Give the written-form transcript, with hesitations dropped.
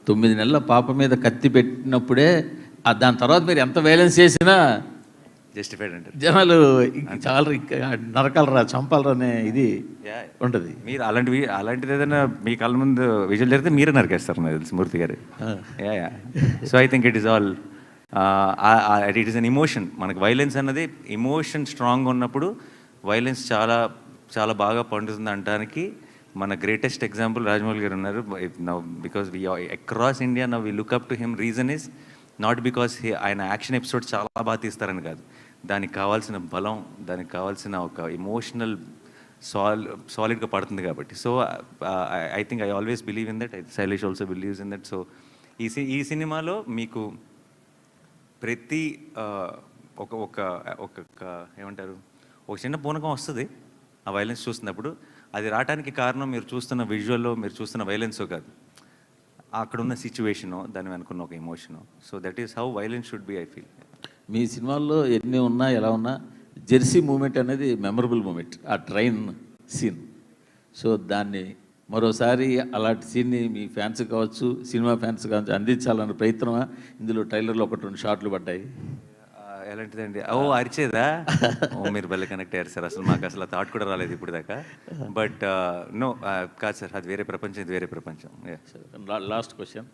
9 నెలల పాప మీద కత్తి పెట్టినప్పుడే దాని తర్వాత మీరు ఎంత వైలెన్స్ చేసినా జస్టిఫైడ్ అంటారు జనాలు చాలా నరకాలరా చంపాలరా అనే ఇది ఉంటుంది. మీరు అలాంటిది ఏదైనా మీ కళ్ళ ముందు విజువల్ జరిగితే మీరే నరికేస్తారు నాకు తెలుసు మూర్తి గారు. Yeah so I think it is all it is an emotion. మనకు వైలెన్స్ అన్నది ఎమోషన్ స్ట్రాంగ్ ఉన్నప్పుడు వైలెన్స్ చాలా చాలా బాగా పండుతుంది అనడానికి మన గ్రేటెస్ట్ ఎగ్జాంపుల్ రాజమౌళి గారు ఉన్నారు. Now because we across India now we look up to him. Reason is not because ఆయన యాక్షన్ ఎపిసోడ్ చాలా బాగా తీస్తారని కాదు, దానికి కావాల్సిన బలం, దానికి కావాల్సిన ఒక ఎమోషనల్ సాలిడ్గా పడుతుంది కాబట్టి. So I think I always believe in that. Shailesh also believes in that. So ఈ సినిమాలో మీకు ప్రతి ఒక ఏమంటారు, ఒక చిన్న పూనకం వస్తుంది ఆ వైలెన్స్ చూస్తున్నప్పుడు. అది రావడానికి కారణం మీరు చూస్తున్న విజువల్లో, మీరు చూస్తున్న వైలెన్సో కాదు, అక్కడున్న సిచ్యువేషను, దాని వెనుకున్న ఒక emotion. So that is how violence should be, I feel. మీ సినిమాల్లో ఎన్ని ఉన్నా ఎలా ఉన్నా జెర్సీ మూమెంట్ అనేది మెమరబుల్ మూమెంట్, ఆ ట్రైన్ సీన్. సో దాన్ని మరోసారి అలాంటి సీన్ని మీ ఫ్యాన్స్ కావచ్చు, సినిమా ఫ్యాన్స్ కావచ్చు అందించాలన్న ప్రయత్నమా? ఇందులో ట్రైలర్లో 1-2 షాట్లు పడ్డాయి. ఎలాంటిదండి? ఓ అరిచేదా? ఓ మీరు భలే కనెక్ట్ అయ్యారు సార్. అసలు మాకు అసలు థాట్ కూడా రాలేదు ఇప్పుడు దాకా. బట్ నో కాదు సార్, అది వేరే ప్రపంచం, ఇది వేరే ప్రపంచం. Last question.